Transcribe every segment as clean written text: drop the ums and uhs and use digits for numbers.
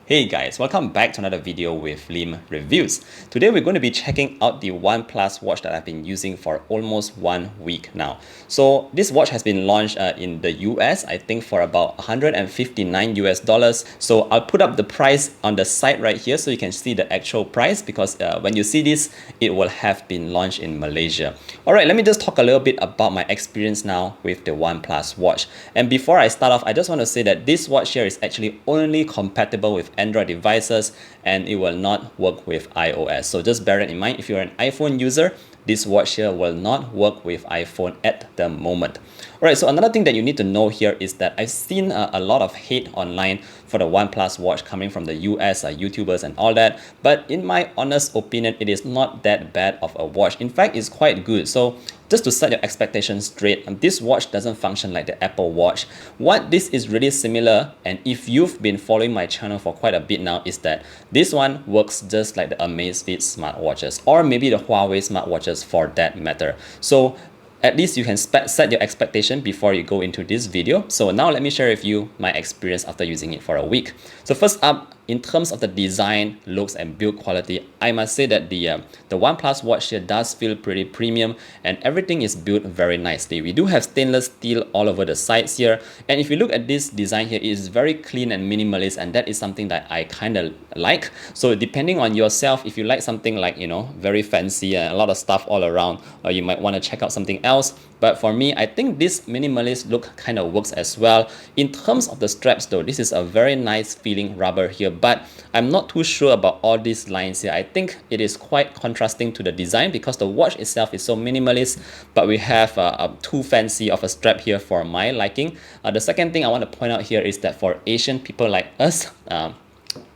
Hey guys, welcome back to another video with Lim Reviews. Today we're going to be checking out the OnePlus Watch that I've been using for almost 1 week now. So this watch has been launched in the US, I think for about $159 US. So I'll put up the price on the side right here so you can see the actual price, because when you see this, it will have been launched in Malaysia. Alright, let me just talk a little bit about my experience now with the OnePlus Watch. And before I start off, I just want to say that this watch here is actually only compatible with Android devices and it will not work with iOS. So just bear it in mind. If you're an iPhone user, this watch here will not work with iPhone at the moment. Alright, so another thing that you need to know here is that I've seen a lot of hate online for the OnePlus Watch coming from the US YouTubers and all that. But in my honest opinion, it is not that bad of a watch. In fact, it's quite good. So just to set your expectations straight, this watch doesn't function like the Apple Watch. What this is really similar, and if you've been following my channel for quite a bit now, is that this one works just like the Amazfit smartwatches, or maybe the Huawei smartwatches for that matter. So at least you can set your expectation before you go into this video. So now let me share with you my experience after using it for a week. So first up, in terms of the design, looks and build quality, I must say that the OnePlus Watch here does feel pretty premium and everything is built very nicely. We do have stainless steel all over the sides here, and if you look at this design here, it is very clean and minimalist, and that is something that I kind of like. So depending on yourself, if you like something like, you know, very fancy and a lot of stuff all around, or you might want to check out something else. But for me, I think this minimalist look kind of works as well. In terms of the straps though, this is a very nice feeling rubber here, but I'm not too sure about all these lines here. I think it is quite contrasting to the design because the watch itself is so minimalist, but we have too fancy of a strap here for my liking. The second thing I want to point out here is that for Asian people like us,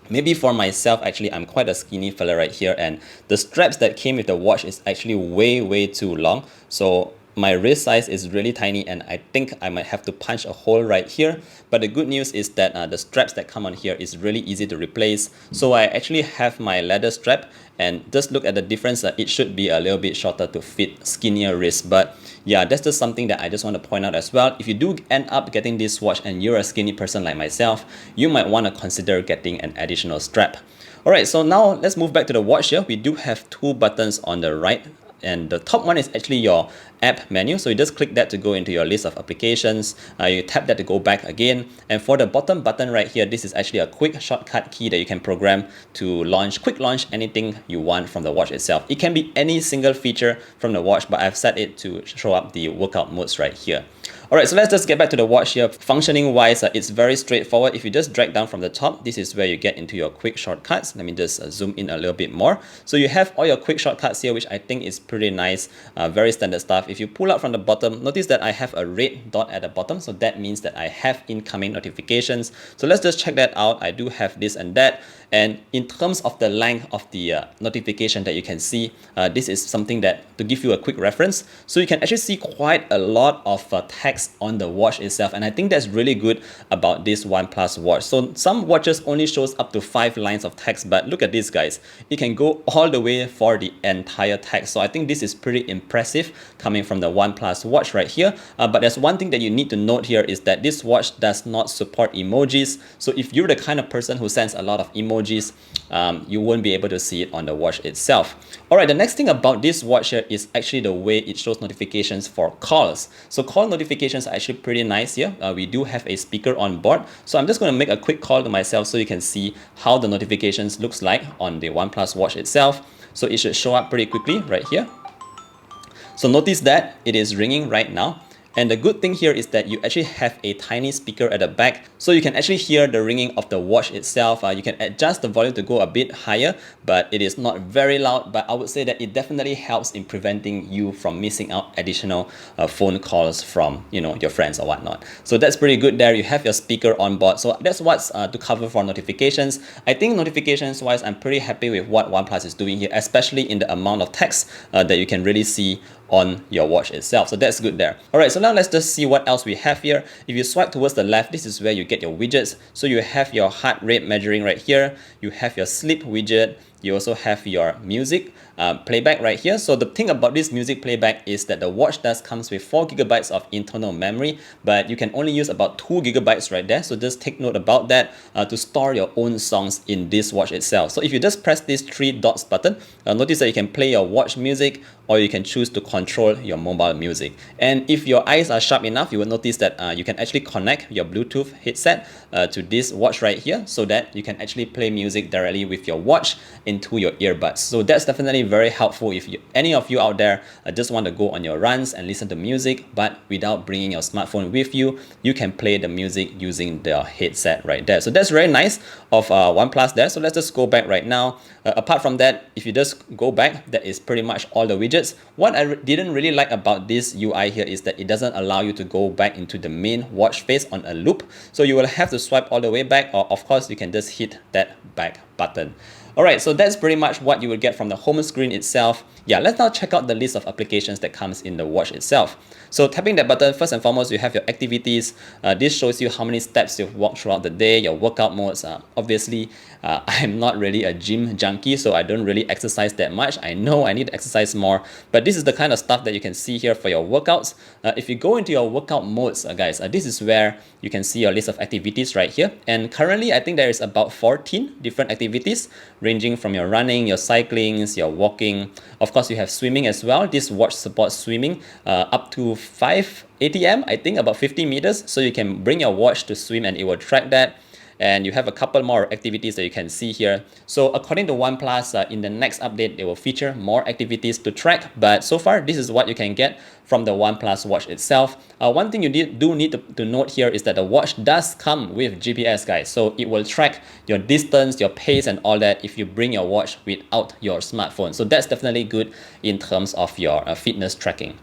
maybe for myself, actually, I'm quite a skinny fella right here, and the straps that came with the watch is actually way too long. So my wrist size is really tiny, and I think I might have to punch a hole right here. But the good news is that the straps that come on here is really easy to replace. So I actually have my leather strap, and just look at the difference. It should be a little bit shorter to fit skinnier wrists. But yeah, that's just something that I just want to point out as well. If you do end up getting this watch and you're a skinny person like myself, you might want to consider getting an additional strap. Alright, so now let's move back to the watch here. We do have two buttons on the right, and the top one is actually your app menu. So you just click that to go into your list of applications. You tap that to go back again. And for the bottom button right here, this is actually a quick shortcut key that you can program to quick launch anything you want from the watch itself. It can be any single feature from the watch, but I've set it to show up the workout modes right here. Alright, so let's just get back to the watch here. Functioning wise, it's very straightforward. If you just drag down from the top, this is where you get into your quick shortcuts. Let me just zoom in a little bit more. So you have all your quick shortcuts here, which I think is pretty nice, very standard stuff. If you pull out from the bottom, notice that I have a red dot at the bottom, so that means that I have incoming notifications. So let's just check that out. I do have this and that. And in terms of the length of the notification that you can see, this is something that to give you a quick reference. So you can actually see quite a lot of text on the watch itself, and I think that's really good about this OnePlus Watch. So some watches only shows up to 5 lines of text, but look at this, guys. It can go all the way for the entire text. So I think this is pretty impressive coming from the OnePlus Watch right here. But there's one thing that you need to note here is that this watch does not support emojis. So if you're the kind of person who sends a lot of emojis, you won't be able to see it on the watch itself. Alright, the next thing about this watch here is actually the way it shows notifications for calls. So call notifications are actually pretty nice here. We do have a speaker on board. So I'm just going to make a quick call to myself so you can see how the notifications looks like on the OnePlus Watch itself. So it should show up pretty quickly right here. So notice that it is ringing right now. And the good thing here is that you actually have a tiny speaker at the back, so you can actually hear the ringing of the watch itself. You can adjust the volume to go a bit higher, but it is not very loud. But I would say that it definitely helps in preventing you from missing out additional phone calls from, you know, your friends or whatnot. So that's pretty good there. You have your speaker on board. So that's what's to cover for notifications. I think notifications wise, I'm pretty happy with what OnePlus is doing here, especially in the amount of text that you can really see on your watch itself. So that's good there. Alright, so now let's just see what else we have here. If you swipe towards the left, this is where you get your widgets. So you have your heart rate measuring right here. You have your sleep widget. You also have your music playback right here. So the thing about this music playback is that the watch does comes with 4 gigabytes of internal memory, but you can only use about 2 gigabytes right there. So just take note about that to store your own songs in this watch itself. So if you just press this 3 dots button, notice that you can play your watch music, or you can choose to control your mobile music. And if your eyes are sharp enough, you will notice that you can actually connect your Bluetooth headset to this watch right here, so that you can actually play music directly with your watch into your earbuds. So that's definitely very helpful if any of you out there just want to go on your runs and listen to music, but without bringing your smartphone with you, you can play the music using the headset right there. So that's very nice of OnePlus there. So let's just go back right now. Apart from that, if you just go back, that is pretty much all the widgets. What I didn't really like about this UI here is that it doesn't allow you to go back into the main watch face on a loop. So you will have to swipe all the way back, or of course you can just hit that back button. Alright, so that's pretty much what you will get from the home screen itself. Yeah, let's now check out the list of applications that comes in the watch itself. So tapping that button, first and foremost, you have your activities. This shows you how many steps you've walked throughout the day, your workout modes. Obviously, I'm not really a gym junkie, so I don't really exercise that much. I know I need to exercise more, but this is the kind of stuff that you can see here for your workouts. If you go into your workout modes, guys, this is where you can see your list of activities right here. And currently, I think there is about 14 different activities, ranging from your running, your cycling, your walking. Of course, you have swimming as well. This watch supports swimming up to 5 ATM, I think about 50 meters. So you can bring your watch to swim and it will track that. And you have a couple more activities that you can see here. So according to OnePlus, in the next update, they will feature more activities to track. But so far, this is what you can get from the OnePlus Watch itself. One thing you do need to note here is that the watch does come with GPS, guys. So it will track your distance, your pace, and all that if you bring your watch without your smartphone. So that's definitely good in terms of your fitness tracking.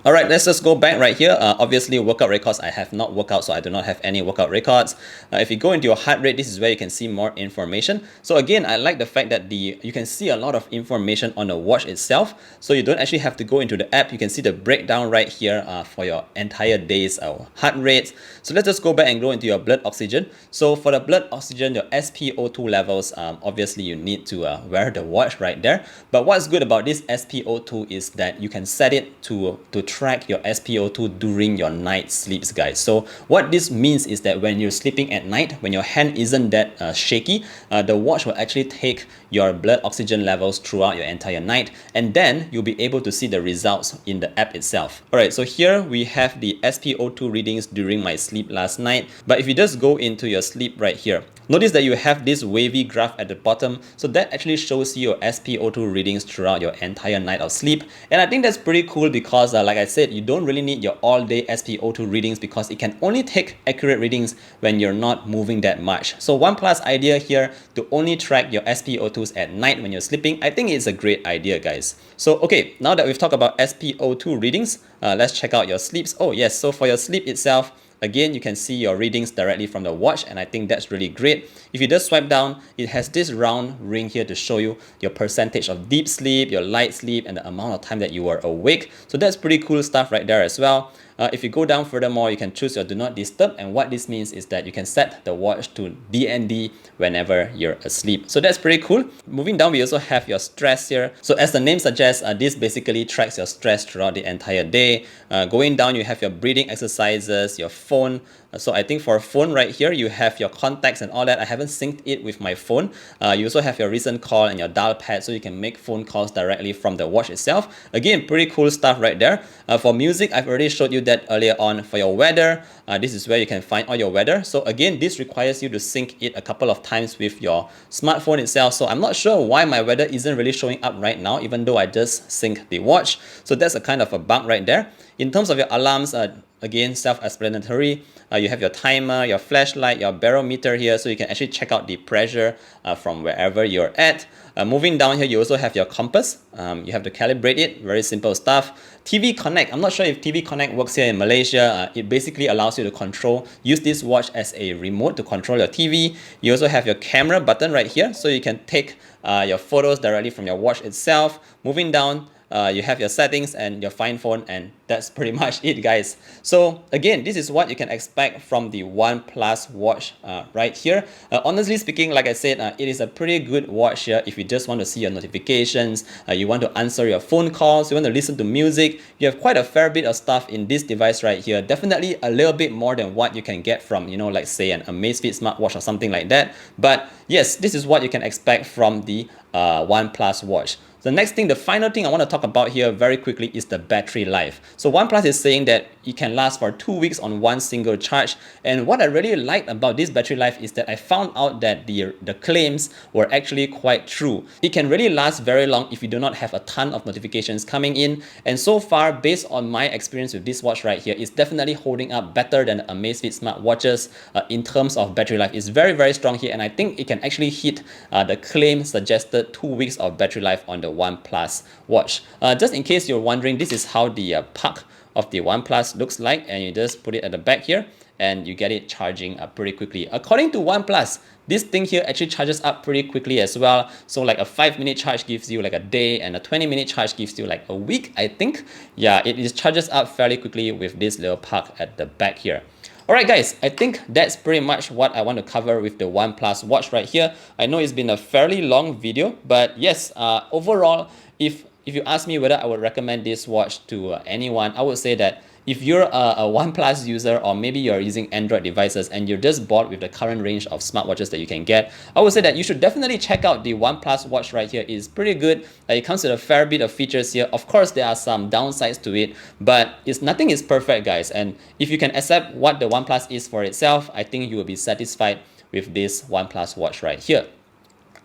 Alright, let's just go back right here. Obviously, workout records, I have not worked out, so I do not have any workout records. If you go into your heart rate, this is where you can see more information. So again, I like the fact that you can see a lot of information on the watch itself. So you don't actually have to go into the app. You can see the breakdown right here for your entire day's heart rate. So let's just go back and go into your blood oxygen. So for the blood oxygen, your SpO2 levels, obviously you need to wear the watch right there. But what's good about this SpO2 is that you can set it to track your SpO2 during your night sleeps, guys. So what this means is that when you're sleeping at night, when your hand isn't that shaky, the watch will actually take your blood oxygen levels throughout your entire night, and then you'll be able to see the results in the app itself. Alright, so here we have the SpO2 readings during my sleep last night. But if you just go into your sleep right here, notice that you have this wavy graph at the bottom. So that actually shows you your SpO2 readings throughout your entire night of sleep. And I think that's pretty cool because like I said, you don't really need your all-day SpO2 readings because it can only take accurate readings when you're not moving that much. So OnePlus idea here to only track your SpO2s at night when you're sleeping, I think it's a great idea, guys. So okay, now that we've talked about SpO2 readings, let's check out your sleeps. Oh yes, so for your sleep itself, again, you can see your readings directly from the watch, and I think that's really great. If you just swipe down, it has this round ring here to show you your percentage of deep sleep, your light sleep, and the amount of time that you were awake. So that's pretty cool stuff right there as well. If you go down furthermore, you can choose your do not disturb, and what this means is that you can set the watch to DND whenever you're asleep. So that's pretty cool. Moving down, we also have your stress here. So as the name suggests, this basically tracks your stress throughout the entire day. Going down, you have your breathing exercises, your phone. So I think for a phone right here, you have your contacts and all that. I haven't synced it with my phone. You also have your recent call and your dial pad, so you can make phone calls directly from the watch itself. Again, pretty cool stuff right there. For music, I've already showed you that earlier on. For your weather, this is where you can find all your weather. So again, this requires you to sync it a couple of times with your smartphone itself. So I'm not sure why my weather isn't really showing up right now, even though I just synced the watch. So that's a kind of a bug right there. In terms of your alarms, again, self-explanatory. You have your timer, your flashlight, your barometer here, so you can actually check out the pressure from wherever you're at. Moving down here, you also have your compass. You have to calibrate it, very simple stuff. TV Connect, I'm not sure if TV Connect works here in Malaysia. It basically allows you to use this watch as a remote to control your TV. You also have your camera button right here, so you can take your photos directly from your watch itself. Moving down, you have your settings and your find phone, and that's pretty much it, guys. So again, this is what you can expect from the OnePlus Watch right here. Honestly speaking, like I said, it is a pretty good watch here if you just want to see your notifications, you want to answer your phone calls, you want to listen to music. You have quite a fair bit of stuff in this device right here. Definitely a little bit more than what you can get from, you know, like say an Amazfit smartwatch or something like that. But yes, this is what you can expect from the OnePlus Watch. The next thing, the final thing I want to talk about here very quickly is the battery life. So OnePlus is saying that it can last for 2 weeks on one single charge. And what I really liked about this battery life is that I found out that the claims were actually quite true. It can really last very long if you do not have a ton of notifications coming in. And so far, based on my experience with this watch right here, it's definitely holding up better than the Amazfit smartwatches in terms of battery life. It's very, very strong here. And I think it can actually hit the claim suggested 2 weeks of battery life on the OnePlus Watch. Just in case you're wondering, this is how the puck of the OnePlus looks like, and you just put it at the back here and you get it charging pretty quickly. According to OnePlus, this thing here actually charges up pretty quickly as well. So like a 5-minute charge gives you like a day, and a 20-minute charge gives you like a week, I think. Yeah, it charges up fairly quickly with this little puck at the back here. Alright guys, I think that's pretty much what I want to cover with the OnePlus Watch right here. I know it's been a fairly long video, but yes, overall, if you ask me whether I would recommend this watch to anyone, I would say that if you're a OnePlus user, or maybe you're using Android devices and you're just bored with the current range of smartwatches that you can get, I would say that you should definitely check out the OnePlus Watch right here. It's pretty good. It comes with a fair bit of features here. Of course, there are some downsides to it, but nothing is perfect, guys. And if you can accept what the OnePlus is for itself, I think you will be satisfied with this OnePlus Watch right here.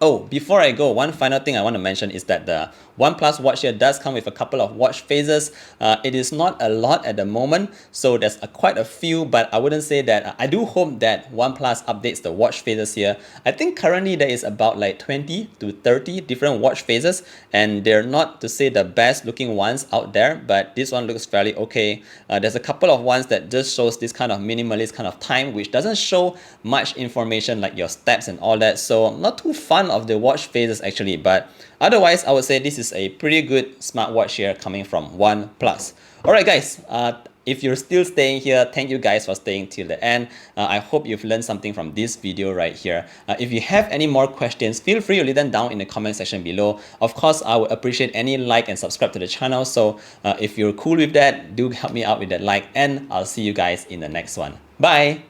Oh, before I go, one final thing I want to mention is that the OnePlus Watch here does come with a couple of watch phases. It is not a lot at the moment, so there's quite a few, but I wouldn't say that. I do hope that OnePlus updates the watch phases here. I think currently there is about like 20 to 30 different watch phases, and they're not to say the best looking ones out there, but this one looks fairly okay. There's a couple of ones that just shows this kind of minimalist kind of time, which doesn't show much information like your steps and all that, so not too fun of the watch phases actually. But otherwise, I would say this is a pretty good smartwatch here coming from OnePlus. Alright guys, if you're still staying here, thank you guys for staying till the end. I hope you've learned something from this video right here. If you have any more questions, feel free to leave them down in the comment section below. Of course, I would appreciate any like and subscribe to the channel. So if you're cool with that, do help me out with that like, and I'll see you guys in the next one. Bye!